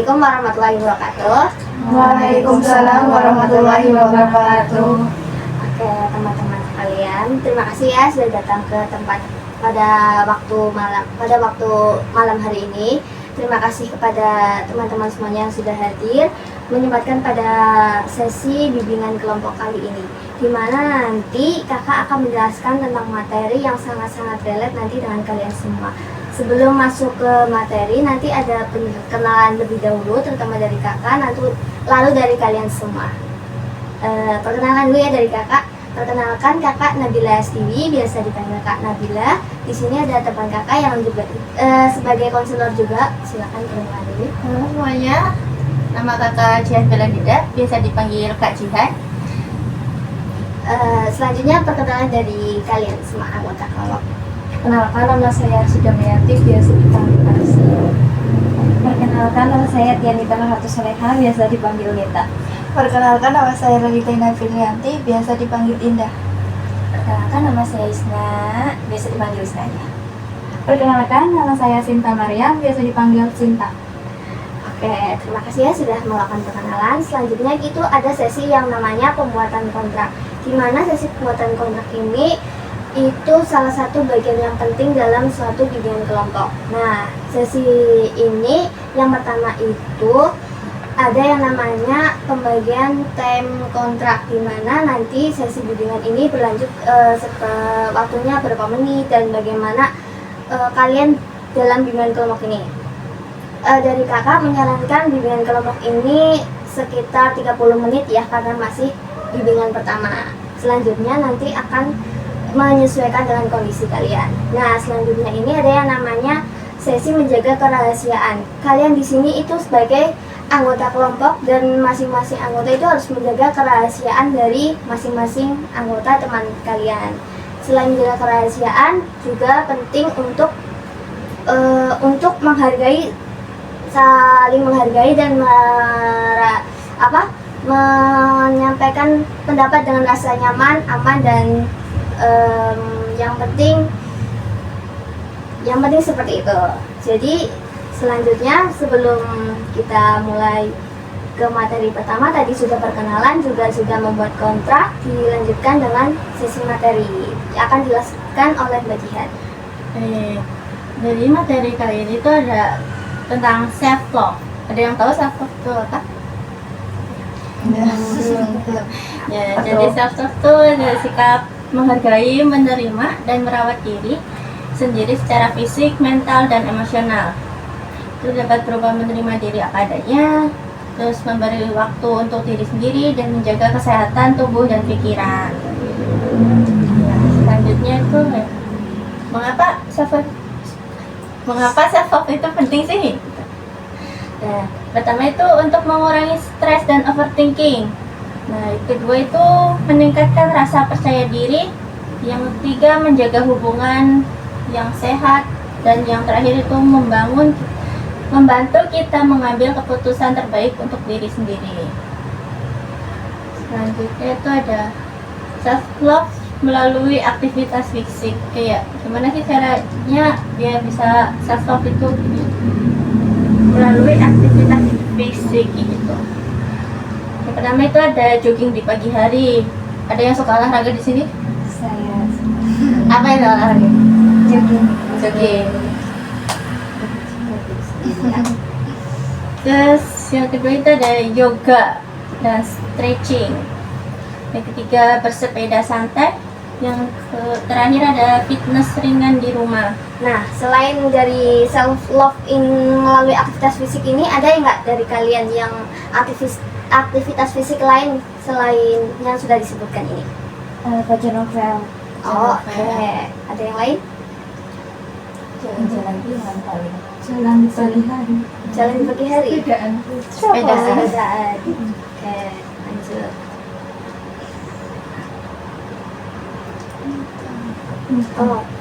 Assalamualaikum warahmatullahi wabarakatuh. Waalaikumsalam warahmatullahi wabarakatuh. Oke, teman-teman sekalian, terima kasih ya sudah datang ke tempat pada waktu malam hari ini. Terima kasih kepada teman-teman semuanya yang sudah hadir menyempatkan pada sesi bimbingan kelompok kali ini, di mana nanti kakak akan menjelaskan tentang materi yang sangat-sangat relate nanti dengan kalian semua. Sebelum masuk ke materi, nanti ada perkenalan lebih dahulu, terutama dari kakak, lalu dari kalian semua. Perkenalan dulu ya dari kakak. Perkenalkan, kakak Nabila Astiwi, biasa dipanggil Kak Nabila. Di sini ada teman kakak yang juga sebagai konselor juga. Silakan perkenalan dulu. Halo semuanya, nama kakak Jihan Belandida, biasa dipanggil Kak Jihan. Selanjutnya perkenalan dari kalian semua anggota kelompok. Perkenalkan, nama saya Sudamiyanti, biasa dipanggil Arsi. Perkenalkan, nama saya Tianita Rahatu Soleha, biasa dipanggil Nita. Perkenalkan, nama saya Lalita Filianti, biasa dipanggil Indah. Perkenalkan, nama saya Isna, biasa dipanggil Isna. Perkenalkan, nama saya Sinta Mariam, biasa dipanggil Sinta. Oke, terima kasih ya sudah melakukan perkenalan. Selanjutnya itu ada sesi yang namanya pembuatan kontrak. Di mana sesi pembuatan kontrak ini itu salah satu bagian yang penting dalam suatu bimbingan kelompok. Nah, sesi ini yang pertama itu ada yang namanya pembagian time kontrak, di mana nanti sesi bimbingan ini berlanjut waktunya berapa menit dan bagaimana kalian dalam bimbingan kelompok ini. Dari kakak menyarankan bimbingan kelompok ini sekitar 30 menit ya, karena masih bimbingan pertama. Selanjutnya nanti akan menyesuaikan dengan kondisi kalian. Nah, selanjutnya ini ada yang namanya sesi menjaga kerahasiaan. Kalian di sini itu sebagai anggota kelompok dan masing-masing anggota itu harus menjaga kerahasiaan dari masing-masing anggota teman kalian. Selain menjaga kerahasiaan, juga penting untuk menghargai, saling menghargai dan menyampaikan pendapat dengan rasa nyaman, aman, dan yang penting seperti itu. Jadi selanjutnya, sebelum kita mulai ke materi pertama, tadi sudah perkenalan, juga sudah membuat kontrak, dilanjutkan dengan sesi materi yang akan dijelaskan oleh Mbak Jihan. Dari materi kali ini itu ada tentang self love. Ada yang tahu self love itu apa? Ya, jadi self love itu adalah sikap menghargai, menerima, dan merawat diri sendiri secara fisik, mental, dan emosional. Itu dapat berupa menerima diri apa adanya, terus memberi waktu untuk diri sendiri, dan menjaga kesehatan tubuh dan pikiran. Ya, selanjutnya itu mengapa self love itu penting sih? Nah, pertama itu untuk mengurangi stres dan overthinking. Nah, kedua itu meningkatkan rasa percaya diri. Yang ketiga, menjaga hubungan yang sehat. Dan yang terakhir itu membantu kita mengambil keputusan terbaik untuk diri sendiri. Selanjutnya itu ada self love melalui aktivitas fisik. Kayak gimana sih caranya biar bisa self love itu melalui aktivitas fisik gitu. Yang pertama itu ada jogging di pagi hari. Ada yang suka olahraga di sini? Saya Apa itu olahraga? jogging. Jogging. Terus yang kedua itu ada yoga dan stretching. Yang ketiga bersepeda santai. Yang terakhir ada fitness ringan di rumah. Nah, selain dari self love melalui aktivitas fisik ini, ada nggak dari kalian yang aktivitas fisik lain selain yang sudah disebutkan ini? Baca novel. Oke. Ada yang lain? Jalan-jalan ringan paling. Jalan di pagi hari. Jalan di pagi hari? Sepedaan. Sepedaan. Oke, lanjut.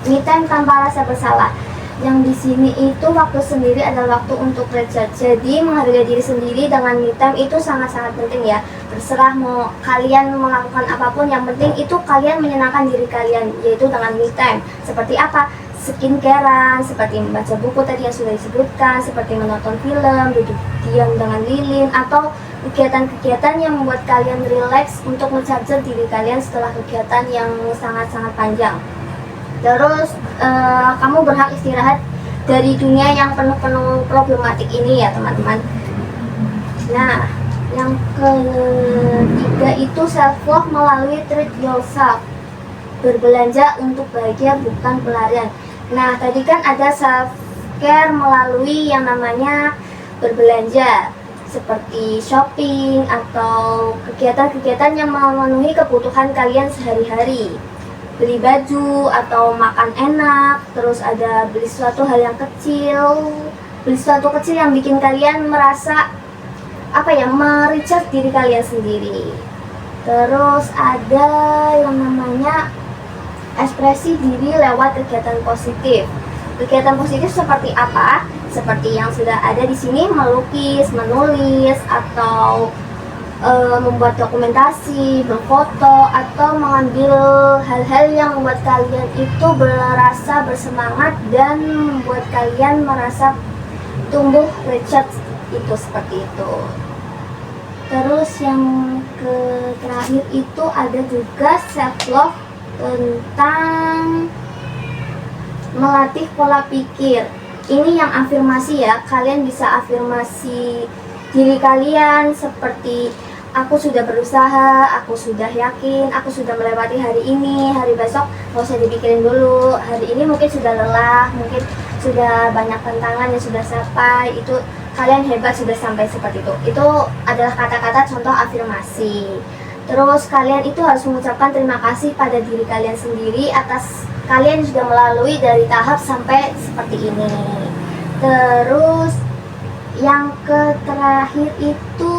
Me time tanpa rasa bersalah. Yang di sini itu waktu sendiri adalah waktu untuk recharge. Jadi menghargai diri sendiri dengan me time itu sangat-sangat penting ya. Terserah mau kalian melakukan apapun, yang penting itu kalian menyenangkan diri kalian, yaitu dengan me time. Seperti apa? skincarean, seperti membaca buku tadi yang sudah disebutkan, seperti menonton film, duduk diam dengan lilin, atau kegiatan-kegiatan yang membuat kalian rileks untuk mencarger diri kalian setelah kegiatan yang sangat-sangat panjang. Terus kamu berhak istirahat dari dunia yang penuh-penuh problematik ini ya teman-teman. Nah, yang ketiga itu self love melalui treat yourself. Berbelanja untuk bahagia bukan pelarian. Nah, tadi kan ada self care melalui yang namanya berbelanja, seperti shopping atau kegiatan-kegiatan yang memenuhi kebutuhan kalian sehari-hari. Beli baju atau makan enak, terus ada beli sesuatu hal yang kecil, beli sesuatu kecil yang bikin kalian merasa merecharge diri kalian sendiri. Terus ada yang namanya ekspresi diri lewat kegiatan positif. Kegiatan positif seperti apa? Seperti yang sudah ada di sini, melukis, menulis, atau membuat dokumentasi, berfoto, atau mengambil hal-hal yang membuat kalian itu merasa bersemangat dan membuat kalian merasa tumbuh recharge itu seperti itu. Terus yang terakhir itu ada juga self love tentang melatih pola pikir. Ini yang afirmasi ya, kalian bisa afirmasi diri kalian seperti aku sudah berusaha, aku sudah yakin, aku sudah melewati hari ini, hari besok nggak usah dipikirin dulu. Hari ini mungkin sudah lelah, mungkin sudah banyak tantangan yang sudah sampai, itu kalian hebat sudah sampai seperti itu. Itu adalah kata-kata contoh afirmasi. Terus kalian itu harus mengucapkan terima kasih pada diri kalian sendiri atas kalian sudah melalui dari tahap sampai seperti ini. Terus yang terakhir itu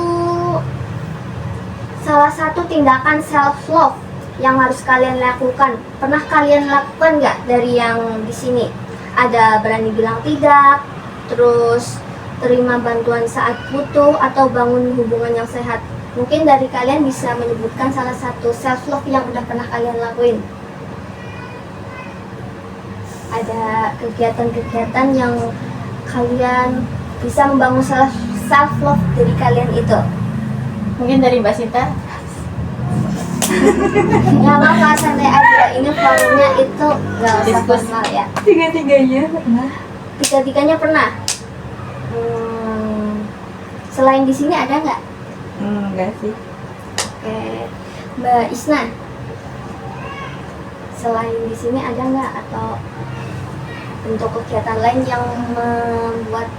salah satu tindakan self love yang harus kalian lakukan. Pernah kalian lakukan nggak dari yang di sini? Ada berani bilang tidak, terus terima bantuan saat butuh, atau bangun hubungan yang sehat. Mungkin dari kalian bisa menyebutkan salah satu self love yang udah pernah kalian lakuin. Ada kegiatan-kegiatan yang kalian bisa membangun self love dari kalian itu. Mungkin dari Mbak Sinta. Nggak apa-apa, santai aja. Ini forumnya itu nggak usah formal ya. Tiga-tiganya pernah. Tiga-tiganya pernah. Selain di sini ada nggak? Enggak sih. Oke, Mbak Isna. Selain di sini ada nggak, atau untuk kegiatan lain yang membuat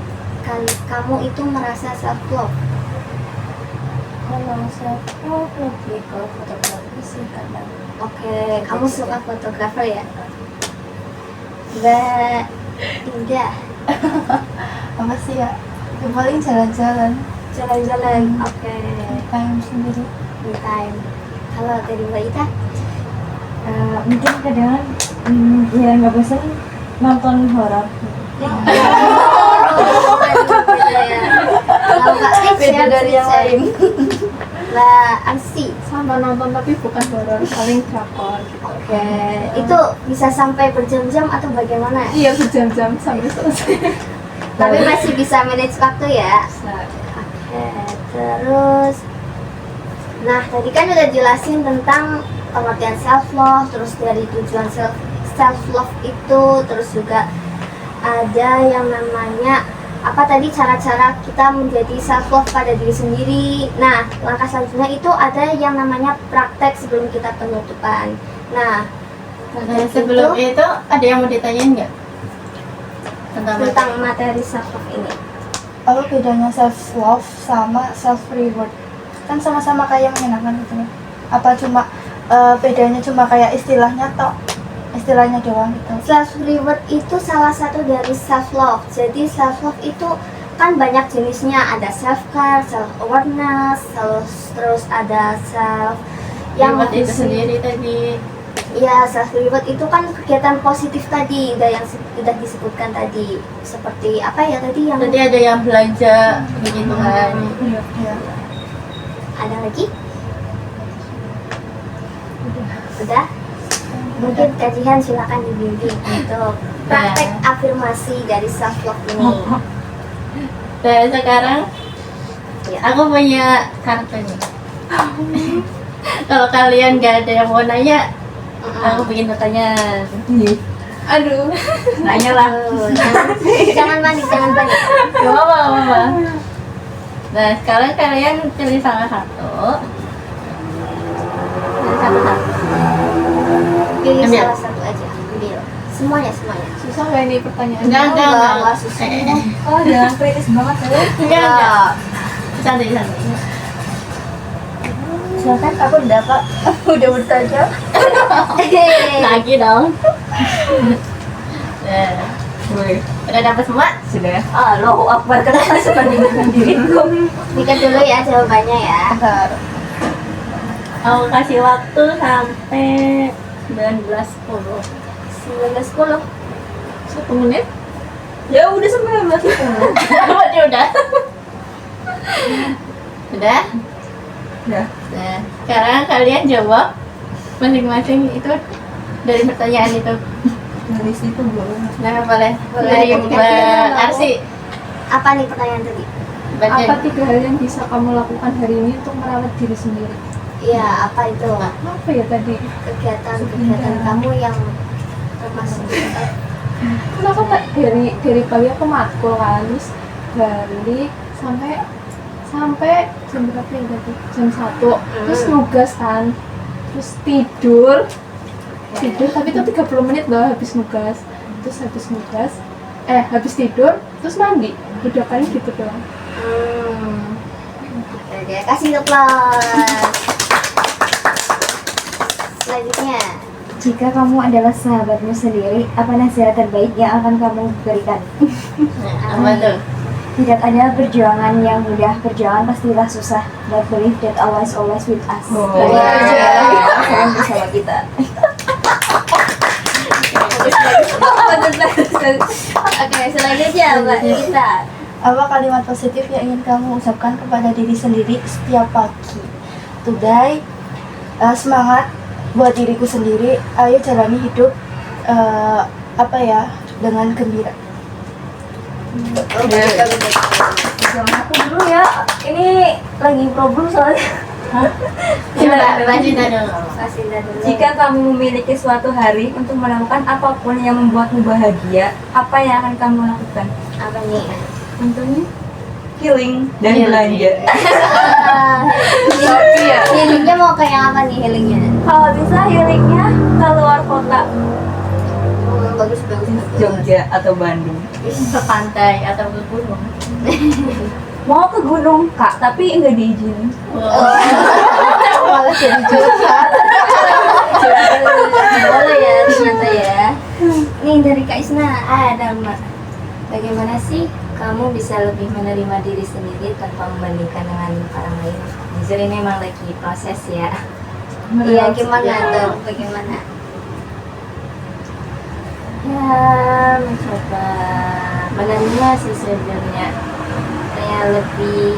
kamu itu merasa self love? Kalau self love lebih ke fotografi sih kadang. Oke, kamu suka fotografer ya? Mbak Indah. Apa sih ya? Ya paling jalan-jalan. Jalan-jalan. Oke. Time sendiri. Me time. Kalau dari Mbak Ita? Mungkin kadang ya nggak bosan nonton horor. Beda dari yang lain. Mbak Ansi. Sama nonton tapi bukan horor, paling drakor gitu. Oke, itu bisa sampai berjam-jam atau bagaimana? Iya berjam-jam sampai selesai. Tapi masih bisa manage waktu ya? Oke, terus nah tadi kan udah jelasin tentang pengertian self love, terus dari tujuan self love itu, terus juga ada yang namanya apa tadi, cara-cara kita menjadi self love pada diri sendiri. Nah, langkah selanjutnya itu ada yang namanya praktek sebelum kita penutupan. Nah, Sebelum itu ada yang mau ditanyain nggak? tentang materi self love ini. Apa bedanya self love sama self reward? Kan sama-sama kayak menyenangkan gitu nih. Apa cuma bedanya cuma kayak istilahnya doang gitu? Self reward itu salah satu dari self love. Jadi self love itu kan banyak jenisnya, ada self care, self awareness, terus ada self yang Reward itu sendiri tadi. ya, self reward itu kan kegiatan positif tadi, yang sudah disebutkan tadi, seperti apa ya tadi yang Tadi ada yang belanja begitu kan. Iya. ada lagi? Udah? Mungkin kajian silakan dibimbing untuk praktek afirmasi dari self love ini. Dan sekarang Ya. aku punya kartu nih. Kalau kalian gak ada yang mau nanya, aku bikin pertanyaan. Aduh. Nanya lah. Jangan panik, jangan panik. Gak apa-apa. Nah, sekarang kalian pilih salah satu. Pilih satu-satu. Pilih Ambil. salah satu aja. Ambil. Semuanya. Susah nggak ini pertanyaan? Enggak susah. Oh, jangan kritis banget ya. Enggak. Santai-santai. Silakan, aku udah Kak. Udah bertanya. Lagi dong. Nah, udah dapat semua? Sudah. Allahu Akbar, kenapa seperti diriku? Dikat dulu ya jawabannya ya. Bentar. Aku kasih waktu sampai 19.10. 19.10. 1 menit? Ya udah 19.10. Berarti udah. Udah? Udah. Nah, sekarang kalian jawab masing-masing itu dari pertanyaan itu. Dari situ belum. Nah, boleh. Boleh, Dari ketika Mbak kita mau- Arsi. Apa nih pertanyaan tadi? Baca. Apa 3 hal yang bisa kamu lakukan hari ini untuk merawat diri sendiri? Iya, apa itu? Apa ya tadi? Kegiatan kamu yang termasuk Kenapa tak dari pagi aku matkul kan, terus balik sampai jam berapa ya tadi? Jam 1. Terus nugas kan, terus tidur tapi itu 30 menit loh habis nugas. Terus habis tidur terus mandi, udah paling gitu doang. Oke, kasih applause. Selanjutnya, Jika kamu adalah sahabatmu sendiri, apa nasihat terbaik yang akan kamu berikan? Nah, apa tuh? Tidak ada perjuangan yang mudah, perjuangan pastilah susah. But believe that Allah is always with us. Perjuangan bersama kita. oke, selanjutnya Mbak Gita. Apa kalimat positif yang ingin kamu ucapkan kepada diri sendiri setiap pagi? Today, semangat buat diriku sendiri. Ayo jalani hidup dengan gembira. Jangan aku dulu ya. Ini lagi problem soalnya. Coba Mbak Cinta dulu. Kasih dulu. Jika kamu memiliki suatu hari untuk melakukan apapun yang membuatmu bahagia, apa yang akan kamu lakukan? Apa nih? Tentunya healing dan Healing. belanja. Healingnya mau kayak apa nih healingnya? Kalau bisa healingnya ke luar kota, Bagus. Jogja atau Bandung. Ke pantai atau ke gunung. Mau ke gunung Kak, tapi enggak diizinin. Malah jadi curhat. Boleh ya ternyata ya. Nih dari Kak Isna ada Mbak. Bagaimana sih kamu bisa lebih menerima diri sendiri tanpa membandingkan dengan orang lain? Jujur ini memang lagi proses ya. Iya, gimana tuh? Bagaimana? Ya, mencoba menerima sih sebenarnya. Saya lebih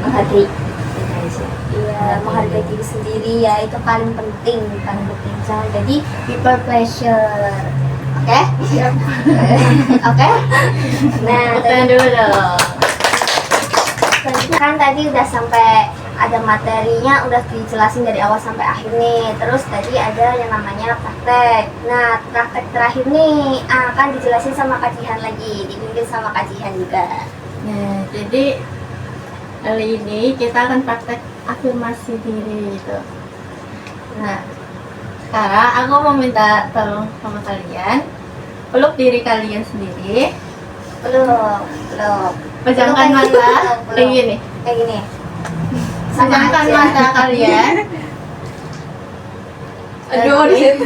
menghargai diri aja. Iya, menghargai diri sendiri ya itu paling penting. Jangan jadi people pleasure. Oke? Oke? Nah, Tanya dulu dong. kan tadi udah sampai ada materinya udah dijelasin dari awal sampai akhir nih. Terus tadi ada yang namanya praktek. Nah, praktek terakhir nih akan dijelasin sama Kak Jihan lagi, dibimbing sama Kak Jihan juga. Nah, jadi kali ini kita akan praktek afirmasi diri gitu. Nah, sekarang aku mau minta tolong sama kalian peluk diri kalian sendiri, Peluk. pejamkan Peluk mata peluk. kayak gini, Kayak gini. pejamkan aja. mata kalian. Aduh, di situ.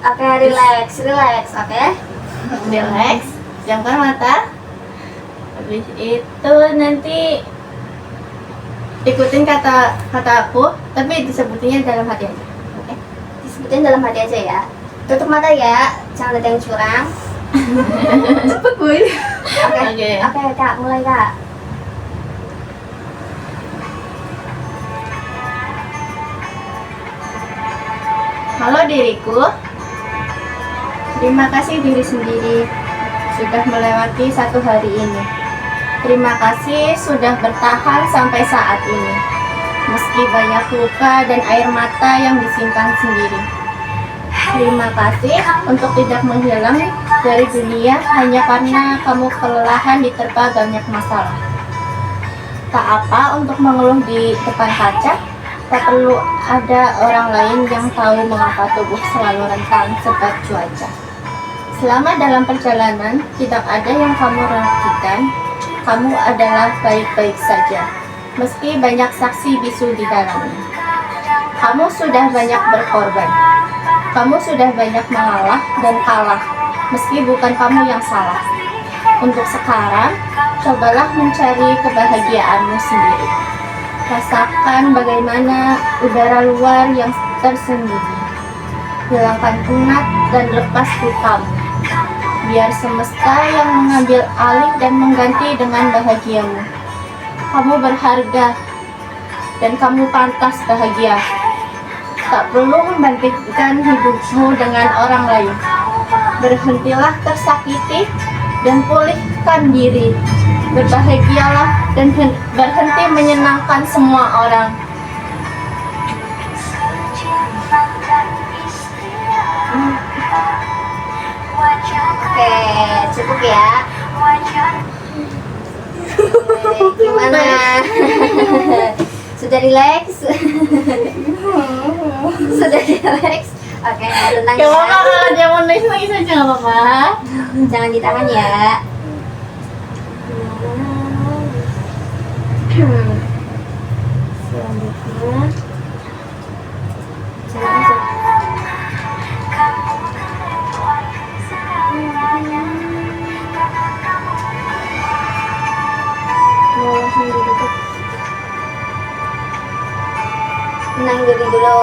Oke, relax, oke? Relax, pejamkan mata. Habis itu nanti ikutin kata aku, tapi disebutinnya dalam hati aja. Oke? Disebutin dalam hati aja ya. Tutup mata ya, jangan ada yang curang. Cepet gue. Oke, Oke. Kak, mulai Kak. Halo diriku, terima kasih diri sendiri sudah melewati satu hari ini. Terima kasih sudah bertahan sampai saat ini. Meski banyak luka dan air mata yang disimpan sendiri. Terima kasih untuk tidak menghilang dari dunia hanya karena kamu kelelahan diterpa banyak masalah. Tak apa untuk mengeluh di depan kaca, tak perlu ada orang lain yang tahu mengapa tubuh selalu rentan sebab cuaca. Selama dalam perjalanan, tidak ada yang kamu ragukan, kamu adalah baik-baik saja, meski banyak saksi bisu di dalamnya. Kamu sudah banyak berkorban, kamu sudah banyak mengalah dan kalah, meski bukan kamu yang salah. Untuk sekarang, cobalah mencari kebahagiaanmu sendiri. Rasakan bagaimana udara luar yang tersembunyi. Hilangkan penat dan lepas lukamu. Biar semesta yang mengambil alih dan mengganti dengan bahagiamu. Kamu berharga dan kamu pantas bahagia. Tak perlu membandingkan hidupmu dengan orang lain. Berhentilah tersakiti dan pulihkan diri. Berbahagialah dan berhenti menyenangkan semua orang. Oke, cukup ya. Gimana? Sudah relax? Sudah relax? Oke, tenang Gak apa-apa ya. kalau dia mau nangis aja gak apa-apa. Jangan ditahan ya. Selanjutnya, jangan masuk. Mau langsung ditutup. Tenang dulu.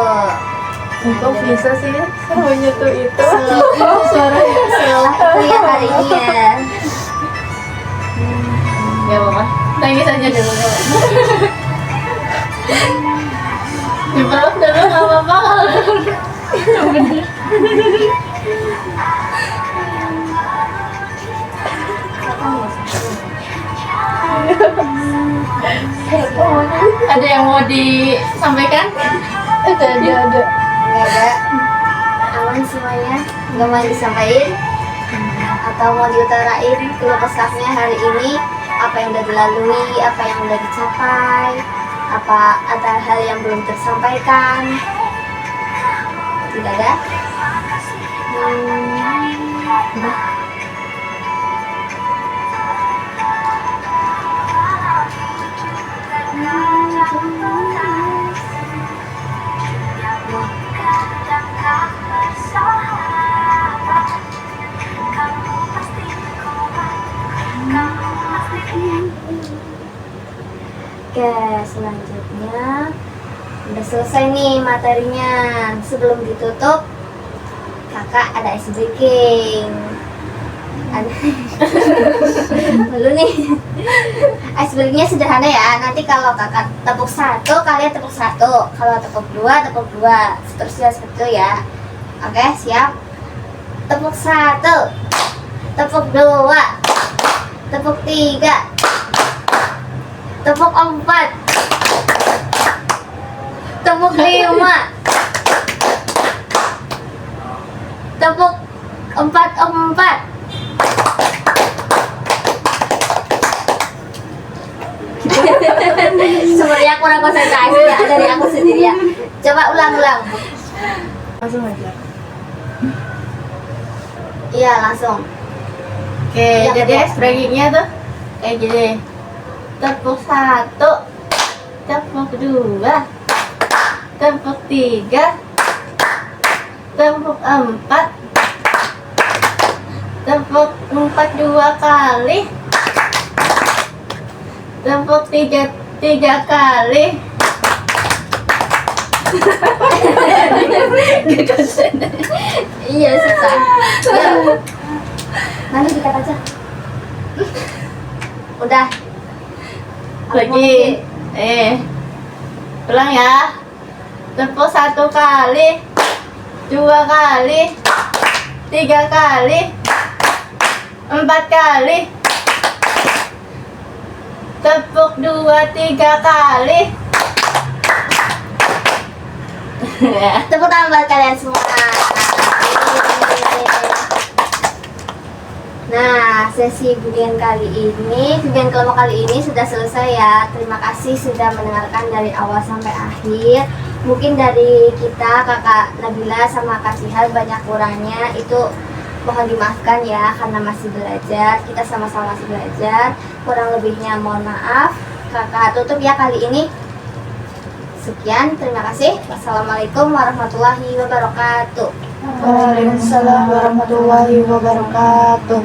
Kok bisa sih semuanya tuh itu? Setelah itu ya hari ini ya. Gak apa-apa, nangis aja dulu. Dipeluk dulu gak apa-apa. Ada yang mau disampaikan? Ada. Enggak ada. Aman semuanya. Enggak mau disampaikan atau mau diutarain keluh kesahnya hari ini, apa yang udah dilalui, apa yang udah dicapai, apa ada hal yang belum tersampaikan. Tidak ada. Udah. Oke, selanjutnya udah selesai nih materinya. Sebelum ditutup, kakak ada ice breaking. Dulu nih, ice breakingnya sederhana ya. Nanti kalau kakak tepuk satu, kalian tepuk satu. Kalau tepuk dua, seterusnya seperti itu ya. Oke, siap. Tepuk satu, tepuk dua, tepuk tiga, tepuk empat, tepuk lima, tepuk empat. Sebenarnya kurang konsentrasi ya dari aku sendiri ya. Coba ulang. Langsung aja. Iya langsung. Oke, Yang jadi kedua. ice breakingnya tuh kayak gini. Tepuk satu, tepuk dua, tepuk tiga, tepuk empat, tepuk empat dua kali, tepuk tiga kali. Iya susah. Ya. Nanti dikat aja. Udah. Lagi, ulang ya. Tepuk satu kali, 2 kali, 3 kali, 4 kali. Tepuk 2, 3 kali. Tepuk tangan buat kalian semua. Nah, sesi Budian Budian kelompok kali ini sudah selesai ya. Terima kasih sudah mendengarkan dari awal sampai akhir. Mungkin dari kita, Kakak Nabila sama Kak Sihal banyak kurangnya. Itu mohon dimaafkan ya, karena masih belajar. Kita sama-sama masih belajar. Kurang lebihnya mohon maaf. Kakak tutup ya kali ini. Sekian, terima kasih. Wassalamualaikum warahmatullahi wabarakatuh. Waalaikumsalam warahmatullahi wabarakatuh.